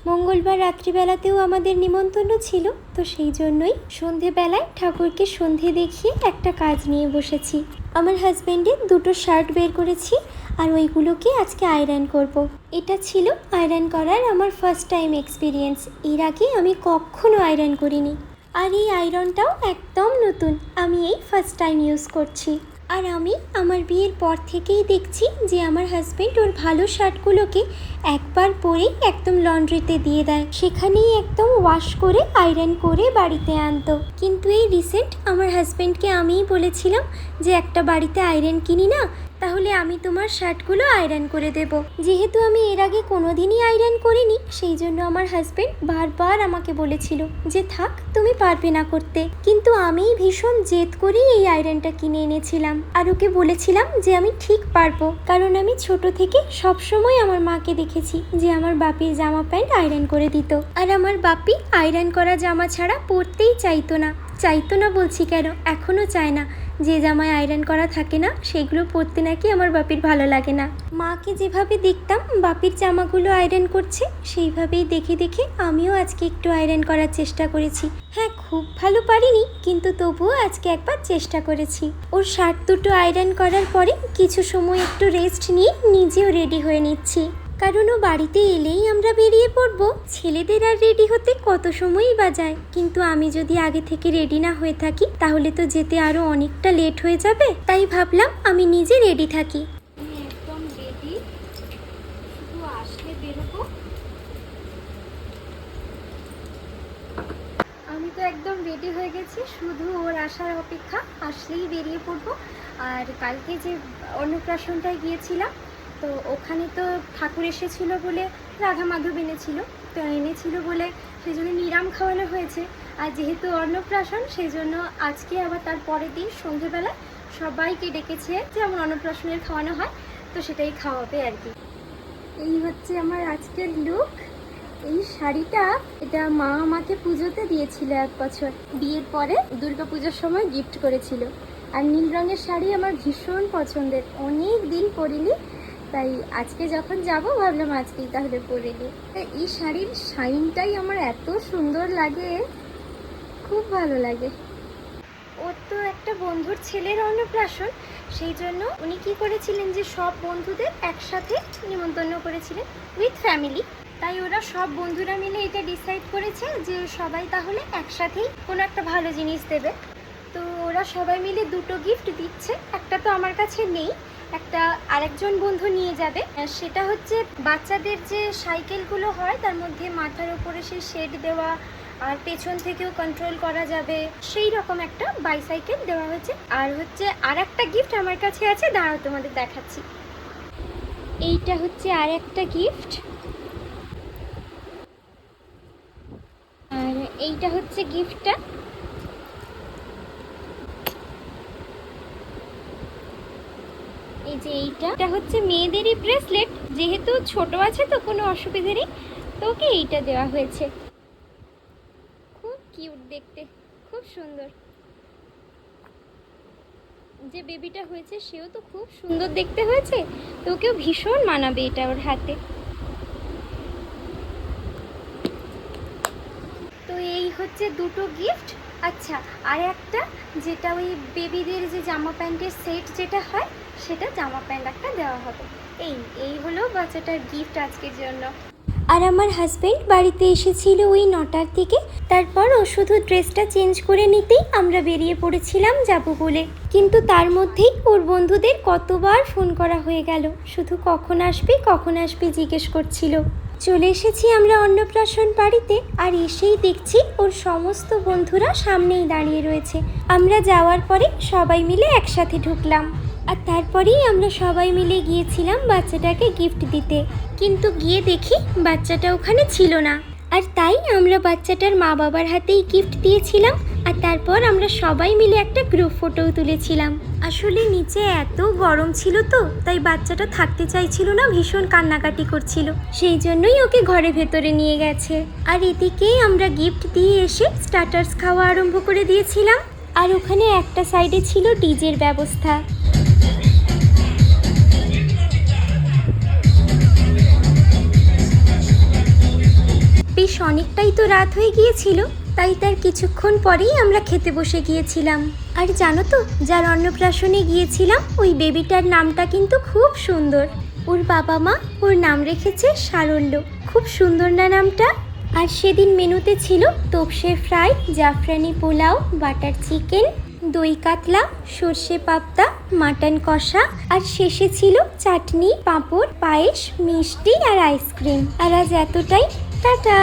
মঙ্গলবার রাত্রিবেলাতেও আমাদের নিমন্ত্রণ ছিল, তো সেই জন্যই সন্ধেবেলায় ঠাকুরকে সন্ধে দেখিয়ে একটা কাজ নিয়ে বসেছি। আমার হাজব্যান্ডের দুটো শার্ট বের করেছি আর ওইগুলোকে আজকে আয়রন করব। এটা ছিল আয়রন করার আমার ফার্স্ট টাইম এক্সপিরিয়েন্স। এর আগে আমি কখনো আয়রন করিনি, আর এই আয়রনটাও একদম নতুন, আমি এই ফার্স্ট টাইম ইউজ করছি। আর আমি আমার বিয়ের পর থেকেই দেখছি যে আমার হাজব্যান্ড ওর ভালো শার্টগুলোকে একবার পরেই একদম লন্ড্রিতে দিয়ে দেয়, সেখানেই একদম ওয়াশ করে আয়রন করে বাড়িতে আনতো। কিন্তু এই রিসেন্ট আমার হাজব্যান্ডকে আমিই বলেছিলাম যে একটা বাড়িতে আয়রন কিনি না, তাহলে আমি তোমার শার্টগুলো আয়রন করে দেব। যেহেতু আমি এর আগে কোনোদিনই আয়রন করিনি, সেই জন্য আমার হাজব্যান্ড বারবার আমাকে বলেছিল যে থাক, তুমি পারবে না করতে। কিন্তু আমি ভীষণ জেদ করেই এই আয়রনটা কিনে এনেছিলাম, আর ওকে বলেছিলাম যে আমি ঠিক পারবো, কারণ আমি ছোট থেকে সবসময় আমার মাকে দেখেছি যে আমার বাপির জামা প্যান্ট আয়রন করে দিত, আর আমার বাপি আয়রন করা জামা ছাড়া পরতেই চাইতো না বলছি কেন, এখনও চায় না। যে জামায় আয়রন করা থাকে না সেগুলো পরতে নাকি আমার বাপির ভালো লাগে না। মাকে যেভাবে দেখতাম বাপির জামাগুলো আয়রন করছে, সেইভাবেই দেখে দেখে আমিও আজকে একটু আয়রন করার চেষ্টা করেছি। হ্যাঁ, খুব ভালো পারিনি, কিন্তু তবুও আজকে একবার চেষ্টা করেছি। ওর শার্ট দুটো আয়রন করার পরে কিছু সময় একটু রেস্ট নিয়ে নিজেও রেডি হয়ে নিচ্ছি, কারণ ও বাড়িতে এলেই আমরা বেরিয়ে পড়বো। ছেলেদের আর রেডি হতে কত সময়ই বা যায়, কিন্তু আমি যদি আগে থেকে রেডি না হয়ে থাকি তাহলে তো যেতে আরো অনেকটা লেট হয়ে যাবে। তাই ভাবলাম আমি নিজে রেডি থাকি। আমি একদম রেডি, শুধু আসলে বেরোবো। আমি তো একদম রেডি হয়ে গেছি, শুধু ওর আসার অপেক্ষা, আসলেই বেরিয়ে পড়বো। আর কালকে যে অন্নপ্রাশনটায় গিয়েছিলাম, তো ওখানে তো ঠাকুর এসেছিলো বলে রাধা মাধব এনেছিল বলে সেই জন্য নিরাম খাওয়ানো হয়েছে। আর যেহেতু অন্নপ্রাশন, সেই জন্য আজকে আবার তার পরের দিন সন্ধেবেলা সবাইকে ডেকেছে, যেমন অন্নপ্রাশনের খাওয়ানো হয়, তো সেটাই খাওয়াবে আর কি। এই হচ্ছে আমার আজকের লুক। এই শাড়িটা, এটা মা আমাকে পুজোতে দিয়েছিল এক বছর, বিয়ের পরে দুর্গাপুজোর সময় গিফট করেছিল। আর নীল রঙের শাড়ি আমার ভীষণ পছন্দের, অনেক দিন পরিনি, তাই আজকে যখন যাব ভাবলাম আজকেই তাহলে পরে নিই। এই শাড়ির শাইনটাই আমার এত সুন্দর লাগে, খুব ভালো লাগে। ওর তো একটা বন্ধুর ছেলের অন্নপ্রাশন, সেই জন্য উনি কি করেছিলেন যে সব বন্ধুদের একসাথে নিমন্ত্রণ করেছিলেন উইথ ফ্যামিলি। তাই ওরা সব বন্ধুরা মিলে এটা ডিসাইড করেছে যে সবাই তাহলে একসাথেই কোনো একটা ভালো জিনিস দেবে। তো ওরা সবাই মিলে দুটো গিফট দিচ্ছে, একটা তো আমার কাছে নেই, একটা আরেকজন বন্ধু নিয়ে যাবে। সেটা হচ্ছে বাচ্চাদের যে সাইকেলগুলো হয় তার মধ্যে মাথার উপরে সেই শেড দেওয়া, আর পেছন থেকেও কন্ট্রোল করা যাবে, সেই রকম একটা বাইসাইকেল দেওয়া হয়েছে। আর হচ্ছে আর একটা গিফট আমার কাছে আছে, দাঁড়াও তোমাদের দেখাচ্ছি। এইটা হচ্ছে আর একটা গিফট, আর এইটা হচ্ছে গিফটটা। এই যে এইটা হচ্ছে মেয়েদেরই ব্রেসলেট, যেহেতু ছোট আছে তো কোনো অসুবিধে নেই, তো ওকে এইটা দেওয়া হয়েছে। খুব কিউট দেখতে, খুব সুন্দর। যে বেবিটা হয়েছে সেও তো খুব সুন্দর দেখতে হয়েছে, তো ওকেও ভীষণ মানাবে এটা ওর হাতে। তো এই হচ্ছে দুটো গিফট। আচ্ছা, আর একটা যেটা ওই বেবিদের যে জামা প্যান্টের সেট যেটা হয়, সেটা জামা প্যান্ট একটা দেওয়া হবে। এই হলো বাচ্চাটার গিফট আজকের জন্য। আর আমার হাজব্যান্ড বাড়িতে এসেছিল ওই 9টার দিকে, তারপর ও শুধু ড্রেসটা চেঞ্জ করে নিতেই আমরা বেরিয়ে পড়েছিলাম যাবো বলে। কিন্তু তার মধ্যেই ওর বন্ধুদের কতবার ফোন করা হয়ে গেল, শুধু কখন আসবি জিজ্ঞেস করছিল। চলে এসেছি আমরা অন্নপ্রাশন বাড়িতে, আর এসেই দেখছি ওর সমস্ত বন্ধুরা সামনেই দাঁড়িয়ে রয়েছে। আমরা যাওয়ার পরে সবাই মিলে একসাথে ঢুকলাম, আর তারপরেই আমরা সবাই মিলে গিয়েছিলাম বাচ্চাটাকে গিফট দিতে। কিন্তু গিয়ে দেখি বাচ্চাটা ওখানে ছিল না, আর তাই আমরা বাচ্চাটার মা বাবার হাতেই গিফট দিয়েছিলাম। আর তারপর আমরা সবাই মিলে একটা গ্রুপ ফটোও তুলেছিলাম। আসলে নিচে এত গরম ছিল তো, তাই বাচ্চাটা থাকতে চাইছিল না, ভীষণ কান্নাকাটি করছিল, সেই জন্যই ওকে ঘরে ভেতরে নিয়ে গেছে। আর এদিকেই আমরা গিফট দিয়ে এসে স্টার্টার্স খাওয়া আরম্ভ করে দিয়েছিলাম। আর ওখানে একটা সাইডে ছিল ডিজের ব্যবস্থা। বেশ অনেকটাই তো রাত হয়ে গিয়েছিল, তাই তার কিছুক্ষণ পরেই আমরা খেতে বসে গিয়েছিলাম। আর জানো তো, যার অন্নপ্রাশনে গিয়েছিলাম ওই বেবিটার নামটা কিন্তু খুব সুন্দর। ওর বাবা মা ওর নাম রেখেছে সারল্য। খুব সুন্দর না নামটা? আর সেদিন মেনুতে ছিল তোপসে ফ্রাই, জাফরানি পোলাও, বাটার চিকেন, দই কাতলা, সর্ষে পাবদা, মাটন কষা, আর শেষে ছিল চাটনি, পাঁপড়, পায়েস, মিষ্টি আর আইসক্রিম। আর আজ এতটাই। টাটা।